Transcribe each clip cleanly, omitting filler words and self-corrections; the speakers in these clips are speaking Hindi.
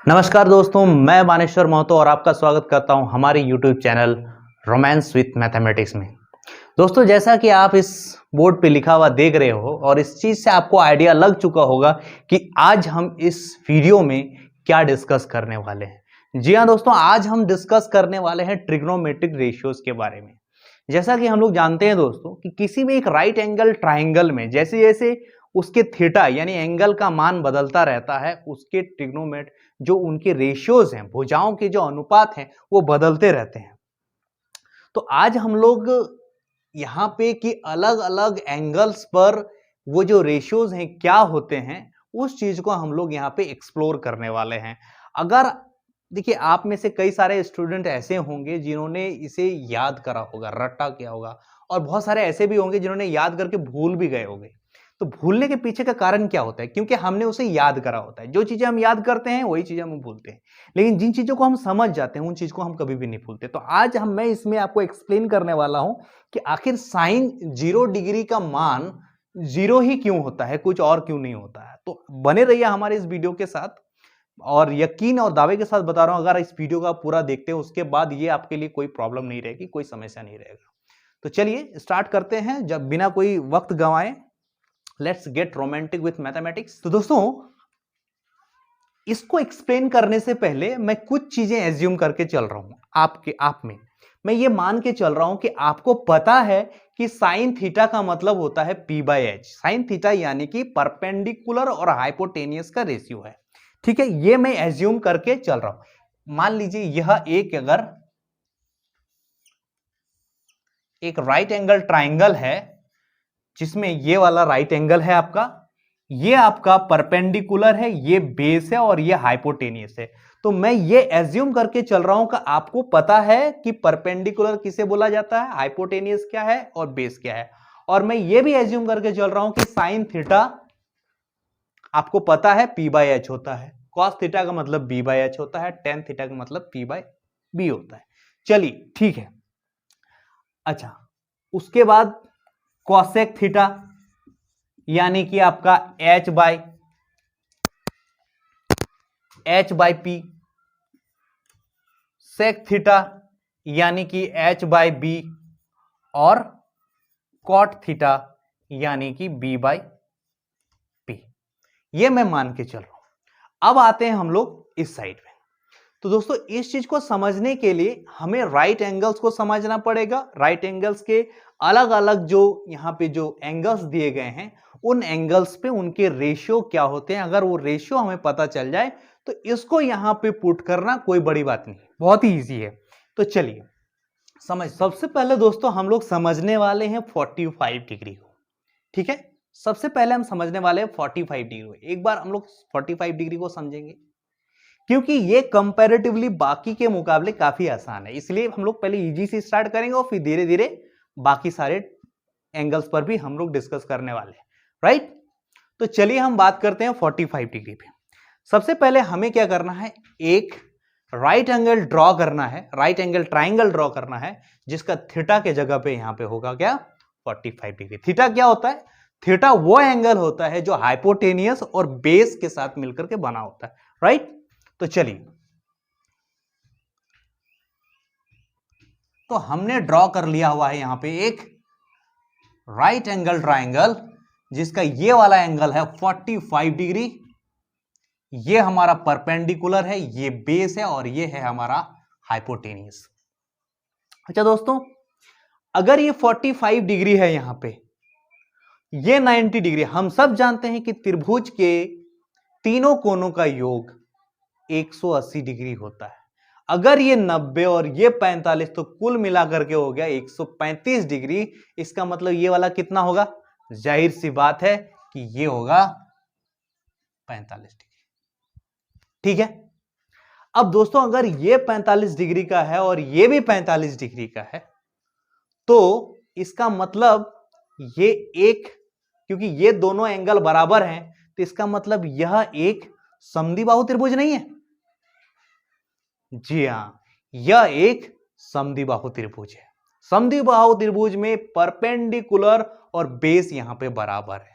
नमस्कार दोस्तों, मैं बानेश्वर महतो और आपका स्वागत करता हूं हमारे YouTube channel romance with mathematics में। दोस्तों, जैसा कि आप इस बोर्ड पे लिखा हुआ देख रहे हो और इस चीज से आपको आइडिया लग चुका होगा कि आज हम इस वीडियो में क्या डिस्कस करने वाले हैं। जी हाँ दोस्तों, आज हम डिस्कस करने वाले हैं ट्रिग्नोमेट्रिक रेशियोज के बारे में। जैसा कि हम लोग जानते हैं दोस्तों कि किसी भी एक राइट एंगल ट्राइंगल में जैसे जैसे उसके थीटा यानी एंगल का मान बदलता रहता है, उसके ट्रिग्नोमेट जो उनके रेशियोज हैं, भुजाओं के जो अनुपात हैं, वो बदलते रहते हैं। तो आज हम लोग यहाँ पे कि अलग अलग एंगल्स पर वो जो रेशियोज हैं क्या होते हैं, उस चीज को हम लोग यहाँ पे एक्सप्लोर करने वाले हैं। अगर देखिए, आप में से कई सारे स्टूडेंट ऐसे होंगे जिन्होंने इसे याद करा होगा, रट्टा किया होगा, और बहुत सारे ऐसे भी होंगे जिन्होंने याद करके भूल भी गए होंगे। तो भूलने के पीछे का कारण क्या होता है? क्योंकि हमने उसे याद करा होता है। जो चीजें हम याद करते हैं वही चीजें हम भूलते हैं, लेकिन जिन चीजों को हम समझ जाते हैं उन चीज को हम कभी भी नहीं भूलते। तो आज मैं इसमें आपको एक्सप्लेन करने वाला हूं कि आखिर साइन 0 डिग्री का मान 0 ही क्यों होता है, कुछ और क्यों नहीं होता है। तो बने रहिए हमारे इस वीडियो के साथ, और यकीन और दावे के साथ बता रहा हूं, अगर इस वीडियो को आप पूरा देखते हैं उसके बाद ये आपके लिए कोई प्रॉब्लम नहीं रहेगी, कोई समस्या नहीं रहेगा। तो चलिए स्टार्ट करते हैं, जब बिना कोई वक्त गंवाए। Let's get romantic with mathematics. तो दोस्तों, इसको एक्सप्लेन करने से पहले मैं कुछ चीजें एज्यूम करके चल रहा हूं आप में। मैं ये मान के चल रहा हूं कि आपको पता है कि साइन थीटा का मतलब होता है p/h। साइन थीटा यानी कि परपेंडिकुलर और हाइपोटेनियस का रेशियो है। ठीक है, ये मैं एज्यूम करके चल रहा हूं। मान लीजिए यह अगर एक राइट एंगल ट्राइंगल है, जिसमें ये वाला राइट एंगल है आपका, ये आपका परपेंडिकुलर है, ये बेस है और ये हाइपोटेनियस है। तो मैं ये एज्यूम करके चल रहा हूं कि आपको पता है कि परपेंडिकुलर किसे बोला जाता है, हाइपोटेनियस क्या है और बेस क्या है। और मैं ये भी एज्यूम करके चल रहा हूं कि साइन थीटा आपको पता है p/h होता है, कॉस थीटा का मतलब b/h होता है, टेन थीटा का मतलब p/b होता है। चलिए ठीक है। अच्छा, उसके बाद कॉसेक थीटा यानी कि आपका h by P, sec theta यानी कि h बाई बी, और कॉट थीटा यानी कि b बाई पी। ये मैं मान के चल रहा हूं। अब आते हैं हम लोग इस साइड में। तो दोस्तों, इस चीज को समझने के लिए हमें राइट एंगल्स को समझना पड़ेगा। राइट एंगल्स के अलग अलग जो यहां पे जो एंगल्स दिए गए हैं, उन एंगल्स पे उनके रेशियो क्या होते हैं। अगर वो रेशियो हमें पता चल जाए तो इसको यहां पे पुट करना कोई बड़ी बात नहीं, बहुत ही ईजी है। तो चलिए सबसे पहले दोस्तों हम लोग समझने वाले हैं 45 डिग्री को। ठीक है, सबसे पहले हम समझने वाले हैं 45 डिग्री को। एक बार हम लोग 45 डिग्री को समझेंगे, क्योंकि ये कंपैरेटिवली बाकी के मुकाबले काफी आसान है, इसलिए हम लोग पहले इजी से स्टार्ट करेंगे और फिर धीरे धीरे बाकी सारे एंगल्स पर भी हम लोग डिस्कस करने वाले हैं। राइट, तो चलिए हम बात करते हैं 45 डिग्री पे। सबसे पहले हमें क्या करना है, एक राइट एंगल ड्रॉ करना है, राइट एंगल ट्राइंगल ड्रॉ करना है, जिसका थीटा के जगह पे यहां पे होगा क्या, 45 डिग्री। थीटा क्या होता है? थीटा वो एंगल होता है जो हाइपोटेनियस और बेस के साथ मिलकर के बना होता है। राइट, तो चलिए, तो हमने ड्रॉ कर लिया हुआ है यहां पे एक राइट एंगल ट्राइंगल, जिसका ये वाला एंगल है 45 डिग्री। ये हमारा परपेंडिकुलर है, ये बेस है, और ये है हमारा हाइपोटेनियस। अच्छा दोस्तों, अगर ये 45 डिग्री है यहां पे, ये 90 डिग्री, हम सब जानते हैं कि त्रिभुज के तीनों कोनों का योग 180 डिग्री होता है। अगर ये 90 और ये 45, तो कुल मिलाकर के हो गया 135 डिग्री। इसका मतलब ये वाला कितना होगा? जाहिर सी बात है कि ये होगा 45 डिग्री। ठीक है, अब दोस्तों अगर ये 45 डिग्री का है और ये भी 45 डिग्री का है, तो इसका मतलब ये एक, क्योंकि ये दोनों एंगल बराबर हैं, तो इसका मतलब यह एक समद्विबाहु त्रिभुज नहीं है। जी हां, यह एक समद्विबाहु त्रिभुज है। समद्विबाहु त्रिभुज में परपेंडिकुलर और बेस यहां पे बराबर है।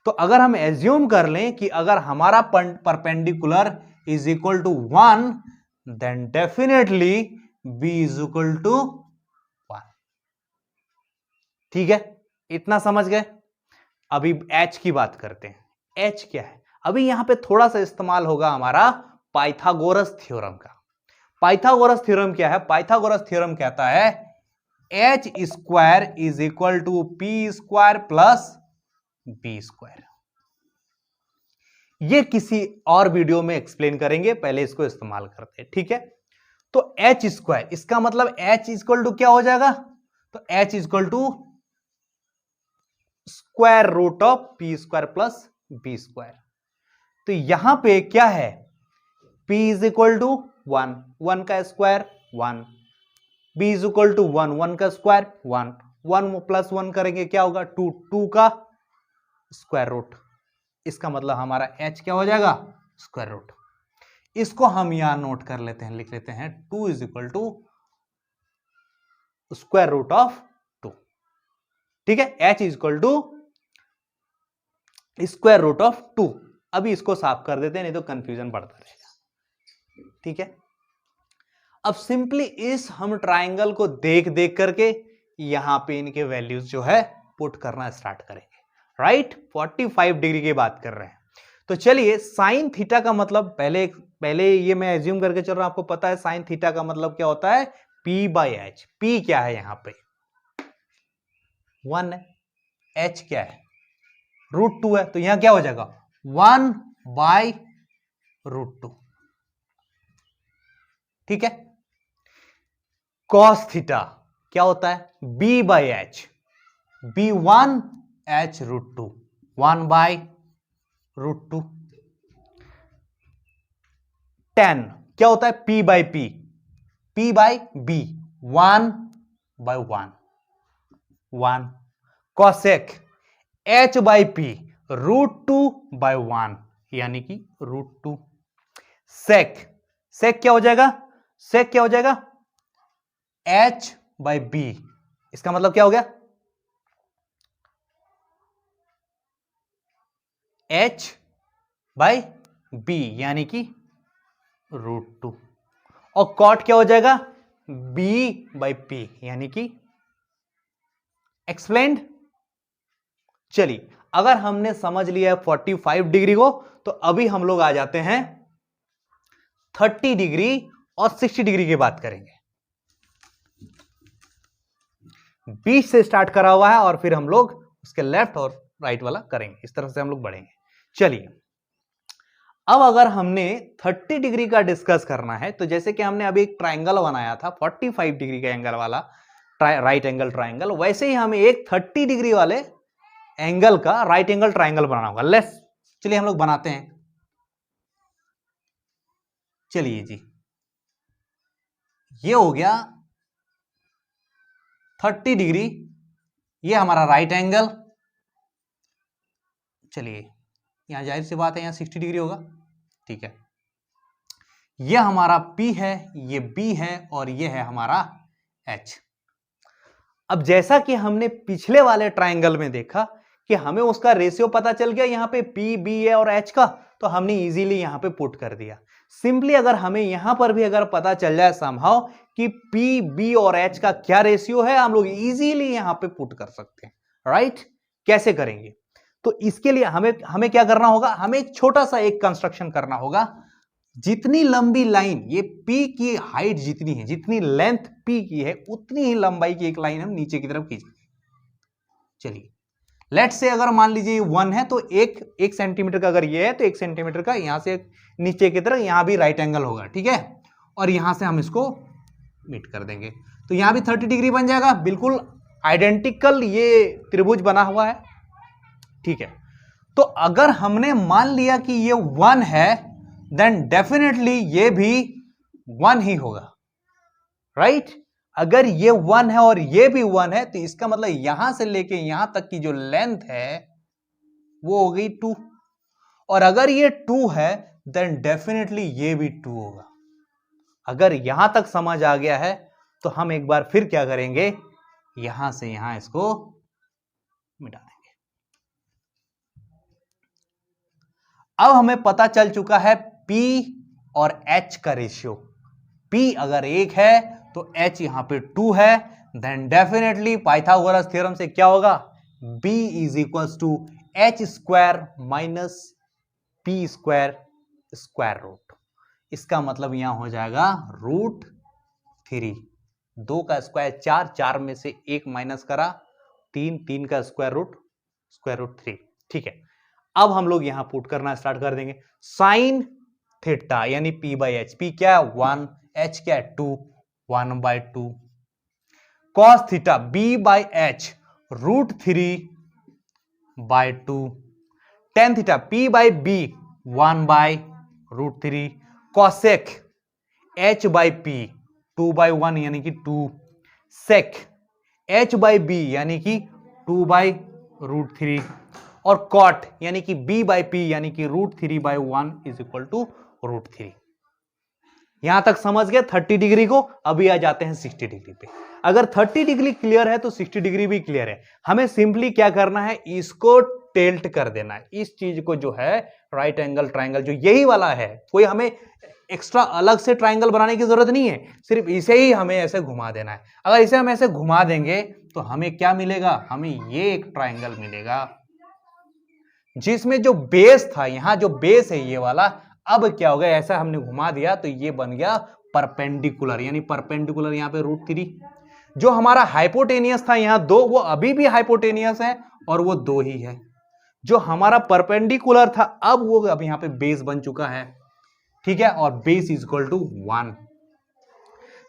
तो अगर हम एज्यूम कर लें कि अगर हमारा perpendicular is equal to 1, then definitely b is equal to 1। ठीक है, इतना समझ गए। अभी h की बात करते हैं। h क्या है? अभी यहां पे थोड़ा सा इस्तेमाल होगा हमारा पाइथागोरस थ्योरम का। पाइथागोरस थ्योरम क्या है? पाइथागोरस थ्योरम कहता है H square is equal to P square plus B square. ये किसी और वीडियो में एक्सप्लेन करेंगे, पहले इसको इस्तेमाल करते हैं। ठीक है, तो एच स्क्वायर, इसका मतलब एच इक्वल टू क्या हो जाएगा? तो H equal to square root of P square plus B square. तो यहां पे क्या है? p इज इक्वल टू 1, 1 का square 1, b is equal to 1, 1 का स्क्वायर 1, 1 प्लस 1 करेंगे क्या होगा? 2, 2 का स्क्वायर रूट। इसका मतलब हमारा h क्या हो जाएगा? Square root. इसको हम यहां नोट कर लेते हैं, लिख लेते हैं 2 is equal to square root of 2। ठीक है, h is equal to square root of 2। अभी इसको साफ कर देते हैं, नहीं तो कंफ्यूजन बढ़ता रहेगा। ठीक है, अब सिंपली इस हम ट्राइंगल को देख देख करके यहां पे इनके वैल्यूज जो है पुट करना स्टार्ट करेंगे। राइट, 45 डिग्री की बात कर रहे हैं। तो चलिए, साइन थीटा का मतलब पहले ये मैं एज्यूम करके चल रहा हूं, आपको पता है साइन थीटा का मतलब क्या होता है? P by H. P क्या है? यहां पे 1 है, H क्या है? √2 है, तो यहां क्या हो जाएगा? 1 बाई √2। ठीक है, कॉस थीटा क्या होता है? B by H, B1 H √2, 1 by √2। tan क्या होता है? P by P, P by B, 1 by 1, 1। Cosec H by P, √2 by 1, यानी कि √2। सेक, सेक क्या हो जाएगा? सेक क्या हो जाएगा? H by B। इसका मतलब क्या हो गया? H बाई B, यानी कि √2। और कॉट क्या हो जाएगा? B बाई P, यानी कि एक्सप्लेन्ड। चलिए, अगर हमने समझ लिया है 45 डिग्री को, तो अभी हम लोग आ जाते हैं 30 डिग्री और 60 डिग्री की बात करेंगे। 20 से स्टार्ट करा हुआ है और फिर हम लोग उसके लेफ्ट और राइट वाला करेंगे, इस तरह से हम लोग बढ़ेंगे। चलिए, अब अगर हमने 30 डिग्री का डिस्कस करना है, तो जैसे कि हमने अभी एक ट्राइंगल बनाया था 45 डिग्री का एंगल वाला, राइट एंगल ट्राइंगल, वैसे ही हमें एक 30 डिग्री वाले एंगल का राइट एंगल ट्राइंगल बनाना होगा। लेट्स, चलिए हम लोग बनाते हैं। चलिए जी, ये हो गया 30 डिग्री, ये हमारा राइट एंगल। चलिए, यहां जाहिर सी बात है यहां 60 डिग्री होगा। ठीक है, ये हमारा P है, ये B है और ये है हमारा H। अब जैसा कि हमने पिछले वाले ट्राइंगल में देखा कि हमें उसका रेशियो पता चल गया, यहां पे P, B है और H का, तो हमने इजीली यहां पे पुट कर दिया। सिंपली अगर हमें यहां पर भी अगर पता चल जाए समहाउ कि P, B और H का क्या रेशियो है, हम लोग इजीली यहां पे पुट कर सकते हैं। राइट, कैसे करेंगे? तो इसके लिए हमें क्या करना होगा? हमें एक छोटा सा एक कंस्ट्रक्शन करना होगा। जितनी लंबी लाइन, ये P की हाइट जितनी है, जितनी लेंथ P की है, उतनी ही लंबाई की एक लाइन हम नीचे की तरफ खींचेंगे। चलिए, लेट्स से अगर मान लीजिए 1 है, तो एक सेंटीमीटर का अगर ये है, तो 1 सेंटीमीटर का यहां से नीचे की तरफ यहां भी राइट एंगल होगा। ठीक है, और यहां से हम इसको मीट कर देंगे, तो यहां भी 30 डिग्री बन जाएगा। बिल्कुल आइडेंटिकल ये त्रिभुज बना हुआ है। ठीक है, तो अगर हमने मान लिया कि ये 1 है, देन डेफिनेटली ये भी 1 ही होगा। राइट, अगर ये 1 है और ये भी 1 है, तो इसका मतलब यहां से लेके यहां तक की जो लेंथ है वो हो गई 2, और अगर ये 2 है, देन डेफिनेटली ये भी 2 होगा। अगर यहां तक समझ आ गया है, तो हम एक बार फिर क्या करेंगे? यहां से यहां इसको मिटा देंगे। अब हमें पता चल चुका है P और h का रेशियो, p अगर 1 है तो h यहां पे 2 है, देन डेफिनेटली पाइथागोरस थ्योरम से क्या होगा, b is equals to H square minus P square square root. इसका मतलब यहां हो जाएगा √3, 2 का स्क्वायर 4, 4 में से 1 माइनस करा 3, 3 का स्क्वायर रूट 3। ठीक है, अब हम लोग यहां पुट करना स्टार्ट कर देंगे। साइन थीटा यानी p बाई एच, पी क्या है 1, h क्या है 2, 1/2, cos theta b by H √3/2, tan theta p by b 1/√3, cosec h by p 2/1 यानी कि 2, सेक h बाई b यानी कि 2/√3, और कॉट यानी कि b बाई p यानी कि √3/1 इज इक्वल टू √3। यहां तक समझ गए 30 डिग्री को। अभी आ जाते हैं 60 डिग्री पे। अगर 30 डिग्री क्लियर है तो 60 डिग्री भी क्लियर है। हमें सिंपली क्या करना है, इसको टिल्ट कर देना है, इस चीज को जो है राइट एंगल ट्राइंगल जो यही वाला है, कोई हमें एक्स्ट्रा अलग से ट्राइंगल बनाने की जरूरत नहीं है, सिर्फ इसे ही हमें ऐसे घुमा देना है। अगर इसे हम ऐसे घुमा देंगे तो हमें क्या मिलेगा, हमें ये एक ट्राइंगल मिलेगा जिसमें जो बेस था, यहां जो बेस है ये वाला, अब क्या हो गया, ऐसा हमने घुमा दिया तो ये बन गया परपेंडिकुलर, यानी परपेंडिकुलर यहां पे √3। जो हमारा हाइपोटेनियस था यहां 2, वो अभी भी हाइपोटेनियस है और वो 2 ही है। जो हमारा परपेंडिकुलर था अब वो अब यहां पे बेस बन चुका है, ठीक है, और बेस इज इक्वल टू 1।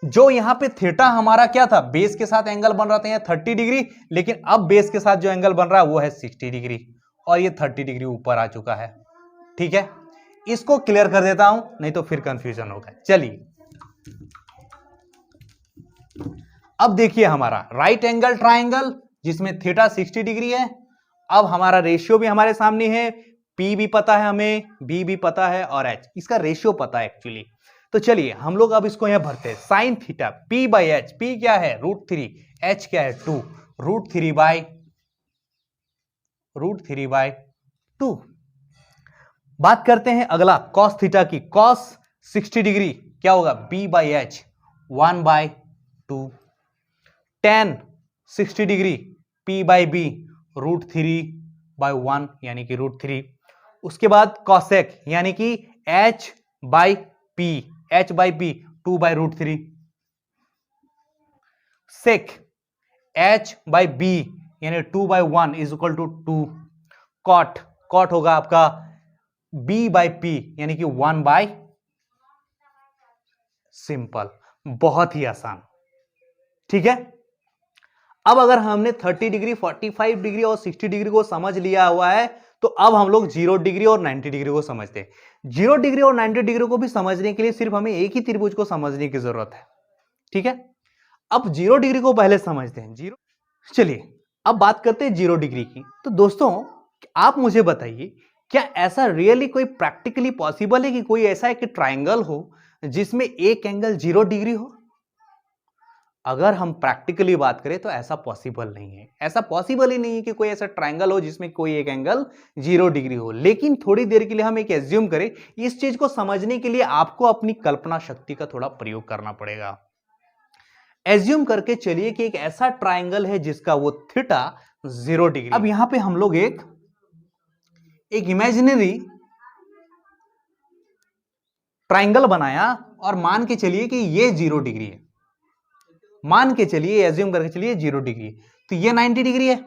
जो यहां पे थीटा हमारा क्या था, बेस के साथ एंगल बन रहा था यहाँ 30 डिग्री, लेकिन अब बेस के साथ जो एंगल बन रहा है वो है 60 डिग्री, और ये 30 डिग्री ऊपर आ चुका है। ठीक है, इसको क्लियर कर देता हूं, नहीं तो फिर कंफ्यूजन होगा। चलिए अब देखिए हमारा राइट एंगल ट्राइंगल जिसमें थीटा 60 डिग्री है। अब हमारा रेशियो भी हमारे सामने है, P भी पता है हमें, B भी पता है और H, इसका रेशियो पता है एक्चुअली। तो चलिए हम लोग अब इसको यहां भरते हैं। Sine theta P by H, P क्या है √3, H क्या है 2, √3/2। बात करते हैं अगला कॉस थीटा की। कॉस 60 डिग्री क्या होगा, B by H 1/2, ten 60 degree P by B √3/1 यानी कि √3। उसके बाद कॉसेक यानी कि H by P, H by P 2/√3, sec H by B यानी 2/1 is equal to 2, cot, cot होगा आपका B बाई P यानी कि 1/, सिंपल, बहुत ही आसान। ठीक है, अब अगर हमने 30 डिग्री 45 डिग्री और 60 डिग्री को समझ लिया हुआ है तो अब हम लोग 0 डिग्री और 90 डिग्री को समझते हैं। 0 डिग्री और 90 डिग्री को भी समझने के लिए सिर्फ हमें एक ही त्रिभुज को समझने की जरूरत है। ठीक है, अब 0 डिग्री को पहले समझते हैं। 0, चलिए अब बात करते हैं 0 डिग्री की। तो दोस्तों आप मुझे बताइए, क्या ऐसा रियली कोई प्रैक्टिकली पॉसिबल है कि कोई ऐसा एक ट्राइंगल हो जिसमें एक एंगल 0 डिग्री हो? अगर हम प्रैक्टिकली बात करें तो ऐसा पॉसिबल नहीं है। ऐसा पॉसिबल ही नहीं है कि कोई ऐसा ट्राइंगल हो जिसमें कोई एक एंगल 0 डिग्री हो। लेकिन थोड़ी देर के लिए हम एक एज्यूम करें, इस चीज को समझने के लिए आपको अपनी कल्पना शक्ति का थोड़ा प्रयोग करना पड़ेगा। एज्यूम करके चलिए कि एक ऐसा ट्राइंगल है जिसका वो थीटा 0 डिग्री। अब यहां पे हम लोग एक इमेजिनरी ट्राइंगल बनाया और मान के चलिए कि ये 0 डिग्री है। मान के चलिए, एज्यूम करके चलिए 0 डिग्री, तो ये 90 डिग्री है,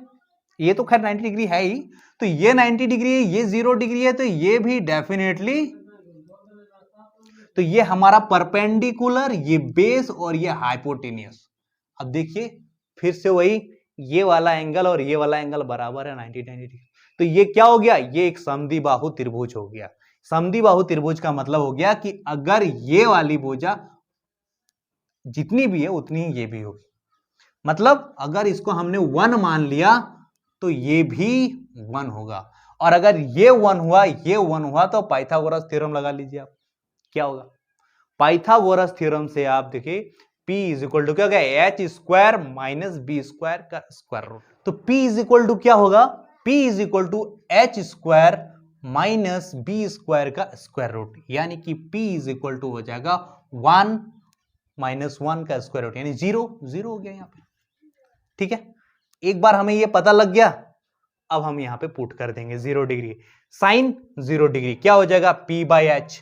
ये तो खैर 90 डिग्री है ही, तो ये 90 डिग्री है, ये 0 डिग्री है, तो ये भी डेफिनेटली, तो ये हमारा परपेंडिकुलर, ये बेस और ये हाइपोटेनियस। अब देखिए फिर से वही, ये वाला एंगल और ये वाला एंगल बराबर है 90 डिग्री, तो ये क्या हो गया, ये एक समद्विबाहु त्रिभुज हो गया। समद्विबाहु त्रिभुज का मतलब हो गया कि अगर ये वाली भुजा जितनी भी है उतनी ही ये भी होगी। मतलब अगर इसको हमने 1 मान लिया तो ये भी 1 होगा, और अगर ये 1 हुआ, ये 1 हुआ, तो पाइथागोरस थ्योरम लगा लीजिए आप, क्या होगा, पाइथागोरस थ्योरम से आप देखिए P इज इक्वल टू क्या होगा, H square minus B square का स्क्वायर रूट। तो P इज इक्वल टू क्या होगा, P is equal to H square minus B square का स्क्वायर रूट, यानी कि p इज इक्वल टू हो जाएगा 1 माइनस 1 का स्क्वायर रूट, यानी 0 0 हो गया यहां पे। ठीक है, एक बार हमें ये पता लग गया, अब हम यहां पे पुट कर देंगे 0 डिग्री, साइन 0 डिग्री क्या हो जाएगा, p बाई एच।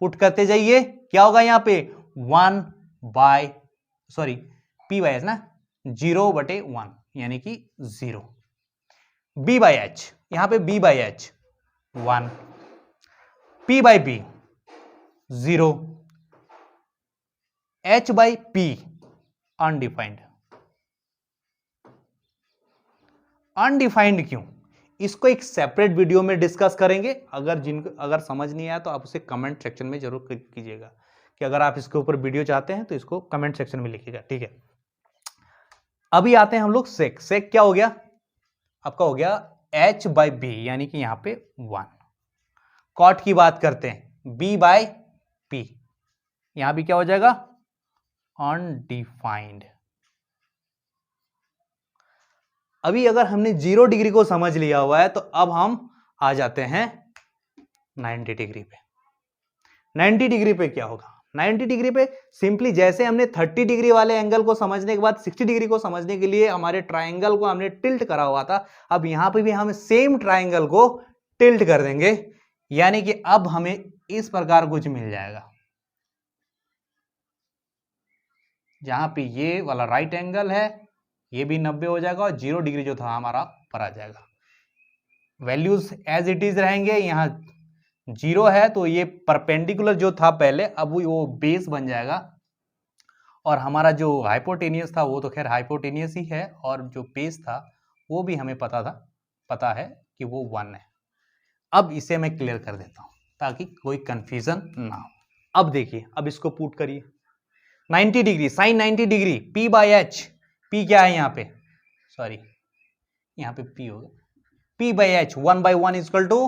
पुट करते जाइए, क्या होगा यहां पे 1 बाय p बाई एच ना, 0/1 यानी कि 0। b बाई एच, यहां पे b by H 1, p by b 0, h by p undefined. Undefined क्यों, इसको एक सेपरेट वीडियो में डिस्कस करेंगे। अगर समझ नहीं आया तो आप उसे कमेंट सेक्शन में जरूर कीजिएगा, कि अगर आप इसके ऊपर वीडियो चाहते हैं तो इसको कमेंट सेक्शन में लिखिएगा। ठीक है, अभी आते हैं हम लोग सेक। सेक क्या हो गया आपका, हो गया h बाई बी, यानी कि यहां पे 1। कॉट की बात करते हैं, b बाई p, यहां भी क्या हो जाएगा, अनडिफाइंड। अभी अगर हमने 0 डिग्री को समझ लिया हुआ है तो अब हम आ जाते हैं 90 डिग्री पे। 90 डिग्री पे क्या होगा, 90 डिग्री पे सिंपली जैसे हमने 30 डिग्री वाले एंगल को समझने के बाद 60 डिग्री को समझने के लिए हमारे ट्रायंगल को हमने टिल्ट करा हुआ था, अब यहां पे भी हम सेम ट्रायंगल को टिल्ट कर देंगे, यानी कि अब हमें इस प्रकार कुछ मिल जाएगा, जहां पे ये वाला राइट एंगल है, ये भी 90 हो जाएगा और 0 डिग्री जो था हमारा पर आ जाएगा। वैल्यूज एज इट इज रहेंगे, यहां 0 है तो ये परपेंडिकुलर जो था पहले, अब वो बेस बन जाएगा, और हमारा जो हाइपोटेनियस था वो तो खैर हाइपोटेनियस ही है, और जो बेस था वो भी हमें पता है कि वो 1 है। अब इसे मैं क्लियर कर देता हूं ताकि कोई कंफ्यूजन ना हो। अब देखिए, अब इसको पुट करिए, 90 degree sine 90 degree, p by H, p क्या है यहाँ पे, यहाँ पे p होगा, p by H 1 by 1 equal to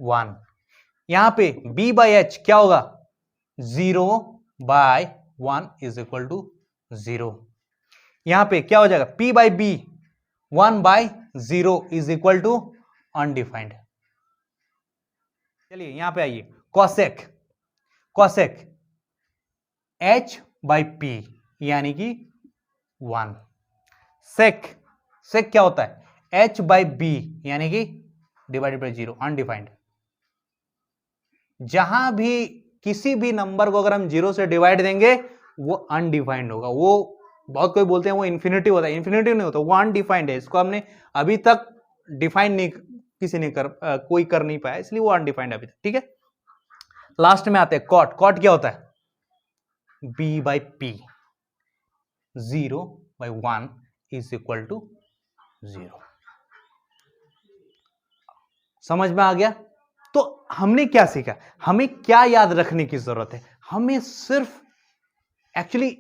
1। यहां पे b बाई एच क्या होगा, 0 बाय 1 इज इक्वल टू 0। यहां पे क्या हो जाएगा, p by b 1 by 0 is equal to undefined. चलिए यहां पे आइए, कॉसेक h बाई p यानी कि 1। सेक क्या होता है, h बाई b यानी कि डिवाइडेड बाई 0, अनडिफाइंड। जहां भी किसी भी नंबर को अगर हम 0 से डिवाइड देंगे वो अनडिफाइंड होगा। वो बहुत कोई बोलते हैं वो इन्फिनिटी होता है, इन्फिनिटी नहीं होता, वो अनडिफाइंड है। इसको हमने अभी तक डिफाइन नहीं, किसी ने कोई कर नहीं पाया, इसलिए वो अनडिफाइंड अभी तक। ठीक है, लास्ट में आते हैं कॉट। कॉट क्या होता है, b by p 0 by 1 is equal to 0। समझ में आ गया? तो हमने क्या सीखा, हमें क्या याद रखने की जरूरत है, हमें सिर्फ एक्चुअली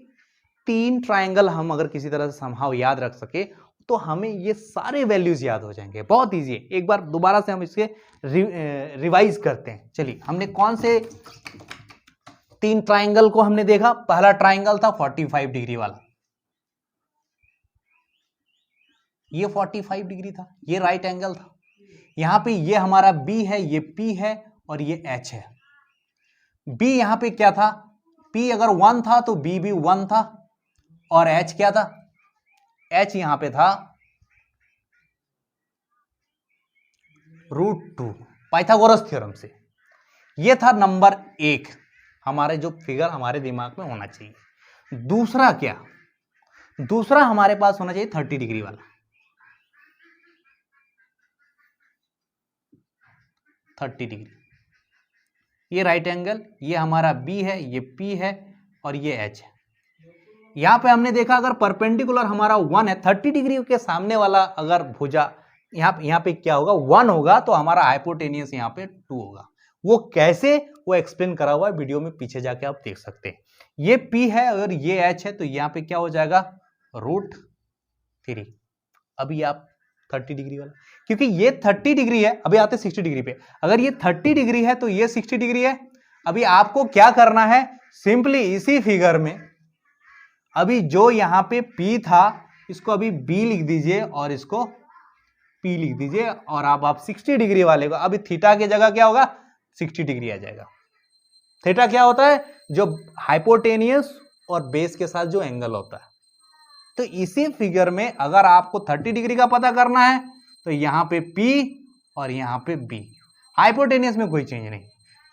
3 ट्रायंगल हम अगर किसी तरह से समहाउ याद रख सके तो हमें ये सारे वैल्यूज याद हो जाएंगे। बहुत इजी है, एक बार दोबारा से हम इसके रिवाइज करते हैं। चलिए, हमने कौन से 3 ट्रायंगल को हमने देखा। पहला ट्रायंगल था 45 डिग्री वाला, ये 45 डिग्री था, ये राइट एंगल था। यहां पे ये हमारा b है, ये p है और ये h है। b यहां पे क्या था, p अगर 1 था तो b भी 1 था, और h क्या था, h यहां पे था √2 पाइथागोरस थ्योरम से। ये था नंबर 1, हमारे जो फिगर हमारे दिमाग में होना चाहिए। दूसरा क्या, दूसरा हमारे पास होना चाहिए 30 डिग्री वाला। 30 डिग्री, ये राइट एंगल, ये हमारा b है, ये p है और ये h है। यहां पे हमने देखा अगर परपेंडिकुलर हमारा 1 है, 30 डिग्री के सामने वाला अगर भुजा यहां पे क्या होगा, 1 होगा, तो हमारा हाइपोटेनियस यहां पे 2 होगा। वो कैसे, वो एक्सप्लेन करा हुआ है वीडियो में, पीछे जाके आप देख सकते हैं। ये p है और ये h है, तो यहां पे क्या हो जाएगा √3। अभी आप 30 डिग्री वाला, क्योंकि ये 30 डिग्री है। अभी आते 60 डिग्री पे, अगर ये 30 डिग्री है तो ये 60 डिग्री है। अभी आपको क्या करना है, सिंपली इसी फिगर में अभी जो यहां पे P था इसको अभी B लिख दीजिए और इसको P लिख दीजिए और आप 60 डिग्री वाले को, अभी थीटा की जगह क्या होगा 60 डिग्री आ जाएगा। थीटा क्या होता है, जो हाइपोटेनियस और बेस के साथ जो एंगल होता है। तो इसी फिगर में अगर आपको 30 डिग्री का पता करना है तो यहां पे P और यहां पे B, हाइपोटेनियस में कोई चेंज नहीं।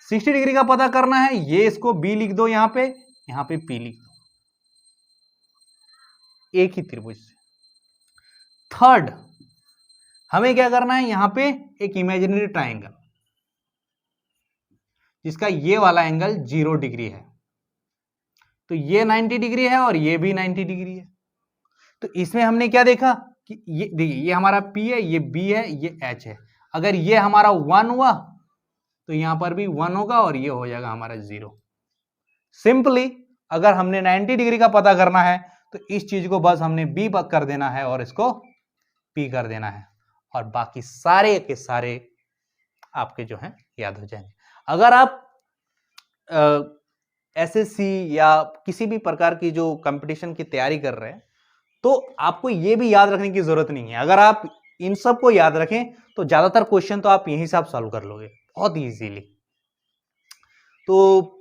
60 डिग्री का पता करना है, ये इसको B लिख दो, यहां पे P लिख दो, एक ही त्रिभुज से। थर्ड, हमें क्या करना है, यहां पे एक इमेजिनरी ट्राइंगल जिसका ये वाला एंगल 0 डिग्री है, तो ये 90 डिग्री है और ये भी 90 डिग्री है। तो इसमें हमने क्या देखा कि ये देखिए, ये हमारा P है, ये B है, ये H है। अगर ये हमारा 1 हुआ तो यहां पर भी 1 होगा और ये हो जाएगा हमारा 0। सिंपली अगर हमने 90 डिग्री का पता करना है तो इस चीज को बस हमने B कर देना है और इसको P कर देना है, और बाकी सारे के सारे आपके जो हैं याद हो जाएंगे। अगर आप SSC या किसी भी प्रकार की जो कंपटीशन की तैयारी कर रहे हैं तो आपको ये भी याद रखने की जरूरत नहीं है। अगर आप इन सब को याद रखें तो ज्यादातर क्वेश्चन तो आप यहीं से आप सॉल्व कर लोगे बहुत इजीली। तो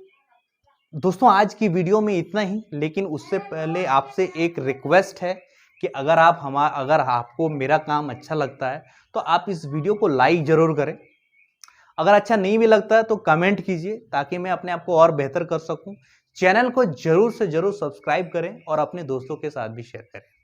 दोस्तों आज की वीडियो में इतना ही, लेकिन उससे पहले आपसे एक रिक्वेस्ट है कि अगर आपको मेरा काम अच्छा लगता है तो आप इस वीडियो को लाइक जरूर करें। अगर अच्छा नहीं भी लगता है तो कमेंट कीजिए ताकि मैं अपने आप को और बेहतर कर सकूं। चैनल को जरूर से जरूर सब्सक्राइब करें और अपने दोस्तों के साथ भी शेयर करें।